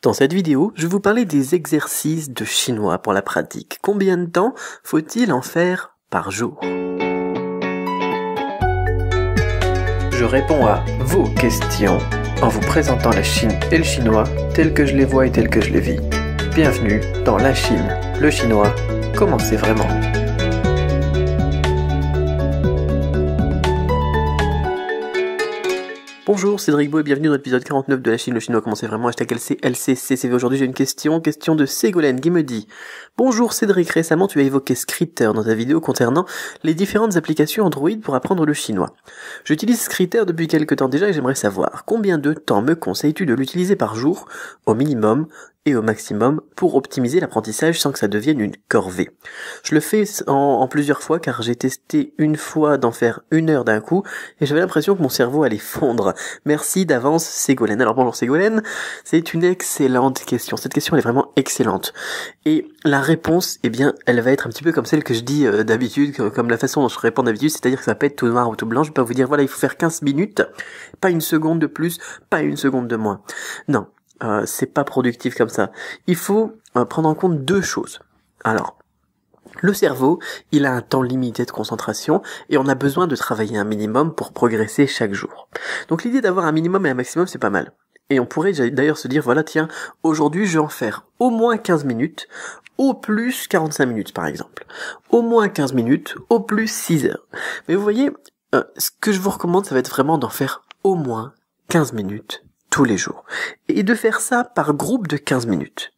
Dans cette vidéo, je vais vous parler des exercices de chinois pour la pratique. Combien de temps faut-il en faire par jour? Je réponds à vos questions en vous présentant la Chine et le chinois tels que je les vois et tels que je les vis. Bienvenue dans la Chine, le chinois, comment c'est vraiment? Bonjour, c'est Cédric Beau et bienvenue dans l'épisode 49 de la Chine, le chinois, comment c'est vraiment, hashtag LCCCV. Aujourd'hui j'ai une question de Ségolène qui me dit: bonjour Cédric, récemment tu as évoqué Skritter dans ta vidéo concernant les différentes applications Android pour apprendre le chinois. J'utilise Skritter depuis quelques temps déjà et j'aimerais savoir combien de temps me conseilles-tu de l'utiliser par jour, au minimum et au maximum, pour optimiser l'apprentissage sans que ça devienne une corvée. Je le fais en plusieurs fois car j'ai testé une fois d'en faire 1 heure d'un coup et j'avais l'impression que mon cerveau allait fondre. Merci d'avance Ségolène. Alors bonjour Ségolène, c'est une excellente question. Cette question elle est vraiment excellente. Et la réponse, eh bien, elle va être un petit peu comme celle que je dis d'habitude, comme la façon dont je réponds d'habitude, c'est-à-dire que ça va pas être tout noir ou tout blanc. Je vais pas vous dire voilà il faut faire 15 minutes, pas 1 seconde de plus, pas 1 seconde de moins. Non. C'est pas productif comme ça. Il faut prendre en compte 2 choses. Alors, le cerveau, il a un temps limité de concentration et on a besoin de travailler un minimum pour progresser chaque jour. Donc l'idée d'avoir un minimum et un maximum, c'est pas mal. Et on pourrait d'ailleurs se dire, voilà, tiens, aujourd'hui je vais en faire au moins 15 minutes, au plus 45 minutes par exemple. Au moins 15 minutes, au plus 6 heures. Mais vous voyez, ce que je vous recommande, ça va être vraiment d'en faire au moins 15 minutes tous les jours. Et de faire ça par groupe de 15 minutes.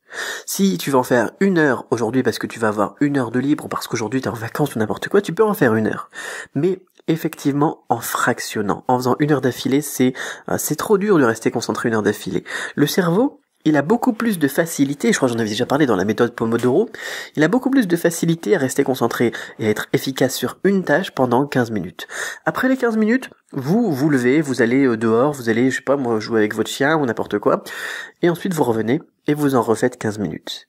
Si tu vas en faire 1 heure aujourd'hui parce que tu vas avoir 1 heure de libre ou parce qu'aujourd'hui tu es en vacances ou n'importe quoi, tu peux en faire 1 heure. Mais effectivement, en fractionnant, en faisant 1 heure d'affilée, c'est trop dur de rester concentré 1 heure d'affilée. Le cerveau, il a beaucoup plus de facilité, je crois que j'en avais déjà parlé dans la méthode Pomodoro, il a beaucoup plus de facilité à rester concentré et à être efficace sur une tâche pendant 15 minutes. Après les 15 minutes, vous levez, vous allez dehors, vous allez, je sais pas moi, jouer avec votre chien ou n'importe quoi, et ensuite vous revenez et vous en refaites 15 minutes.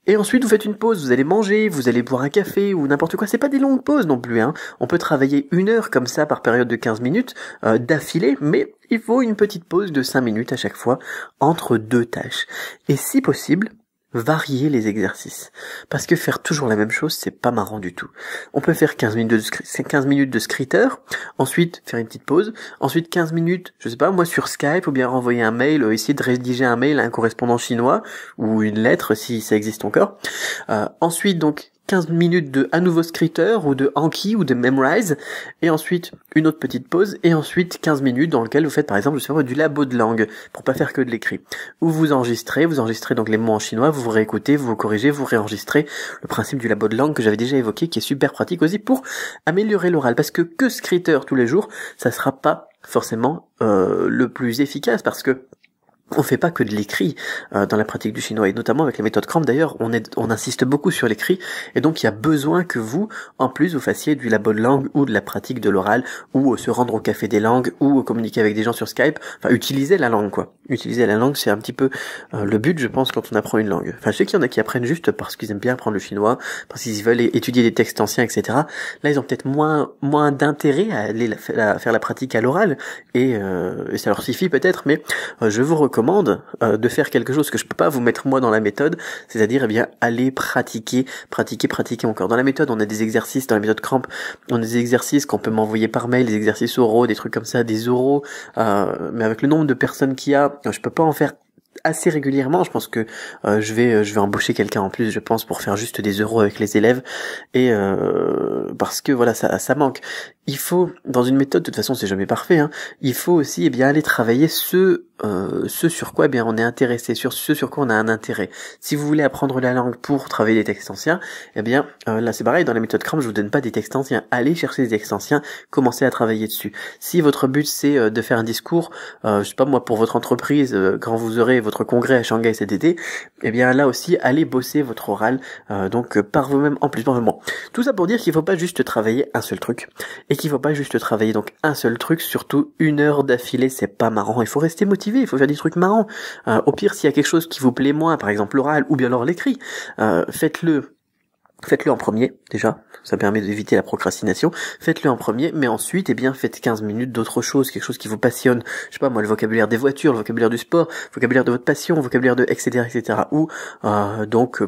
Et ensuite vous faites une pause, vous allez manger, vous allez boire un café ou n'importe quoi, c'est pas des longues pauses non plus, hein. On peut travailler 1 heure comme ça par période de 15 minutes d'affilée, mais il faut une petite pause de 5 minutes à chaque fois entre 2 tâches. Et si possible, varier les exercices. Parce que faire toujours la même chose, c'est pas marrant du tout. On peut faire 15 minutes de Skritter, ensuite faire une petite pause, ensuite 15 minutes, je sais pas, moi sur Skype, ou bien renvoyer un mail, essayer de rédiger un mail à un correspondant chinois, ou une lettre si ça existe encore. Ensuite donc 15 minutes de à nouveau Skritter ou de Anki ou de Memrise, et ensuite une autre petite pause, et ensuite 15 minutes dans lequel vous faites par exemple, je sais pas, du labo de langue, pour pas faire que de l'écrit. Où vous enregistrez donc les mots en chinois, vous réécoutez, vous corrigez, vous réenregistrez. Le principe du labo de langue que j'avais déjà évoqué, qui est super pratique aussi pour améliorer l'oral, parce que Skritter tous les jours, ça sera pas forcément le plus efficace, parce que on fait pas que de l'écrit dans la pratique du chinois, et notamment avec la méthode Cramp d'ailleurs, on insiste beaucoup sur l'écrit, et donc il y a besoin que vous, en plus, vous fassiez du labo de langue ou de la pratique de l'oral, ou se rendre au café des langues, ou communiquer avec des gens sur Skype, enfin utiliser la langue quoi. Utiliser la langue, c'est un petit peu le but, je pense, quand on apprend une langue. Enfin, je sais qu'il y en a qui apprennent juste parce qu'ils aiment bien apprendre le chinois, parce qu'ils veulent étudier des textes anciens, etc. Là, ils ont peut-être moins d'intérêt à aller faire la pratique à l'oral, et ça leur suffit peut-être, mais je vous recommande de faire quelque chose que je peux pas vous mettre moi dans la méthode, c'est-à-dire eh bien aller pratiquer encore. Dans la méthode, on a des exercices, dans la méthode Cramp, on a des exercices qu'on peut m'envoyer par mail, des exercices oraux, des trucs comme ça, des oraux, mais avec le nombre de personnes qu'il y a, je peux pas en faire assez régulièrement. Je pense que je vais embaucher quelqu'un en plus, je pense, pour faire juste des oraux avec les élèves, et parce que voilà, ça manque. Il faut, dans une méthode, de toute façon c'est jamais parfait, hein, il faut aussi bien aller travailler ce sur quoi bien on est intéressé, sur ce sur quoi on a un intérêt. Si vous voulez apprendre la langue pour travailler des textes anciens, eh bien là c'est pareil, dans la méthode Cramp, je vous donne pas des textes anciens, allez chercher des textes anciens, commencez à travailler dessus. Si votre but c'est de faire un discours, je sais pas moi, pour votre entreprise, quand vous aurez votre congrès à Shanghai cet été, eh bien là aussi allez bosser votre oral, donc par vous-même en plus. Bon, tout ça pour dire qu'il faut pas juste travailler un seul truc, et qu'il faut pas juste travailler donc un seul truc, surtout 1 heure d'affilée, c'est pas marrant. Il faut rester motivé, il faut faire des trucs marrants. Au pire, s'il y a quelque chose qui vous plaît moins, par exemple l'oral ou bien alors l'écrit, faites-le Faites-le en premier, déjà, ça permet d'éviter la procrastination. Faites-le en premier, mais ensuite, faites 15 minutes d'autre chose, quelque chose qui vous passionne. Je sais pas, moi, le vocabulaire des voitures, le vocabulaire du sport, le vocabulaire de votre passion, le vocabulaire de etc., etc. Ou,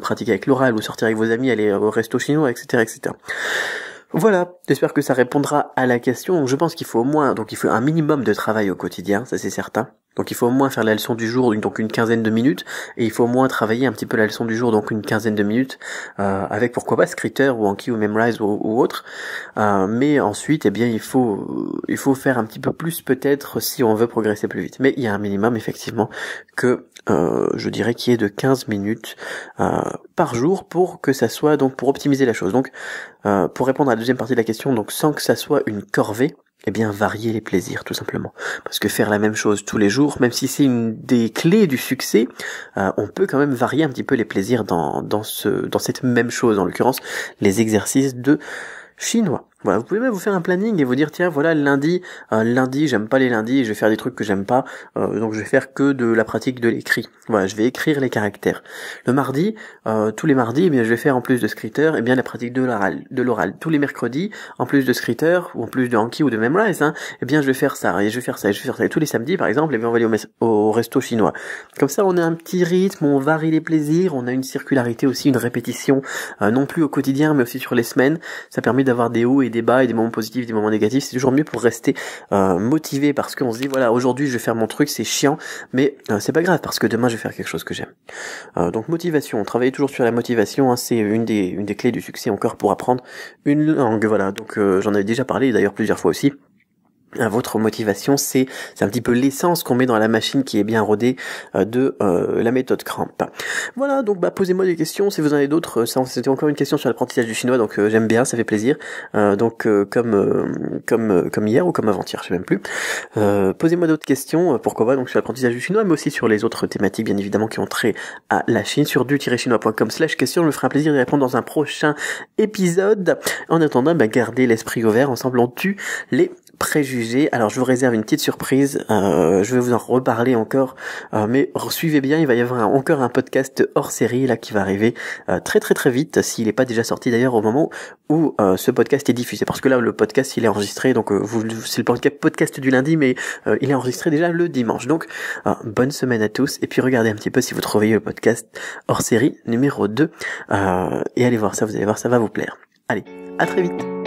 pratiquer avec l'oral, ou sortir avec vos amis, aller au resto chinois, etc., etc. Voilà, j'espère que ça répondra à la question. Donc, je pense qu'il faut un minimum de travail au quotidien, ça c'est certain. Donc il faut au moins faire la leçon du jour, donc une quinzaine de minutes, et il faut au moins travailler un petit peu la leçon du jour, donc une quinzaine de minutes, avec pourquoi pas Scritter ou Anki ou Memrise ou autre. Mais ensuite, il faut faire un petit peu plus peut-être si on veut progresser plus vite. Mais il y a un minimum effectivement que je dirais qui est de 15 minutes par jour pour que ça soit donc pour optimiser la chose. Donc pour répondre à la deuxième partie de la question, donc sans que ça soit une corvée, varier les plaisirs, tout simplement. Parce que faire la même chose tous les jours, même si c'est une des clés du succès, on peut quand même varier un petit peu les plaisirs dans cette même chose, en l'occurrence, les exercices de chinois. Voilà, vous pouvez même vous faire un planning et vous dire tiens voilà lundi j'aime pas les lundis, je vais faire des trucs que j'aime pas, donc je vais faire que de la pratique de l'écrit. Voilà, je vais écrire les caractères. Le mardi, tous les mardis, je vais faire en plus de Scritter, la pratique de l'oral. Tous les mercredis, en plus de Scritter ou en plus de Anki ou de Memrise, je vais faire ça et je vais faire ça et je vais faire ça. Et tous les samedis par exemple, on va aller au resto chinois. Comme ça, on a un petit rythme, on varie les plaisirs, on a une circularité aussi, une répétition, non plus au quotidien mais aussi sur les semaines. Ça permet d'avoir des hauts et des bas et des moments positifs, des moments négatifs. C'est toujours mieux pour rester motivé parce qu'on se dit voilà aujourd'hui je vais faire mon truc, c'est chiant, mais c'est pas grave parce que demain je vais faire quelque chose que j'aime. Donc motivation, travailler toujours sur la motivation, c'est une des clés du succès encore pour apprendre une langue. Voilà, donc j'en avais déjà parlé d'ailleurs plusieurs fois aussi. Votre motivation, c'est un petit peu l'essence qu'on met dans la machine qui est bien rodée de la méthode Cramp. Voilà, donc posez-moi des questions si vous en avez d'autres. C'était encore une question sur l'apprentissage du chinois, donc j'aime bien, ça fait plaisir. Comme hier ou comme avant-hier, je sais même plus. Posez-moi d'autres questions, pourquoi pas, donc sur l'apprentissage du chinois, mais aussi sur les autres thématiques, bien évidemment, qui ont trait à la Chine, sur du-chinois.com/question. Je me ferai un plaisir d'y répondre dans un prochain épisode. En attendant, gardez l'esprit ouvert, ensemble on tue les préjugés. Alors je vous réserve une petite surprise, je vais vous en reparler encore, mais suivez bien, il va y avoir encore un podcast hors série là qui va arriver très très très vite, s'il n'est pas déjà sorti d'ailleurs au moment où ce podcast est diffusé, parce que là le podcast il est enregistré, donc c'est le podcast du lundi, mais il est enregistré déjà le dimanche, donc bonne semaine à tous, et puis regardez un petit peu si vous trouvez le podcast hors série numéro 2, et allez voir ça, vous allez voir, ça va vous plaire. Allez, à très vite.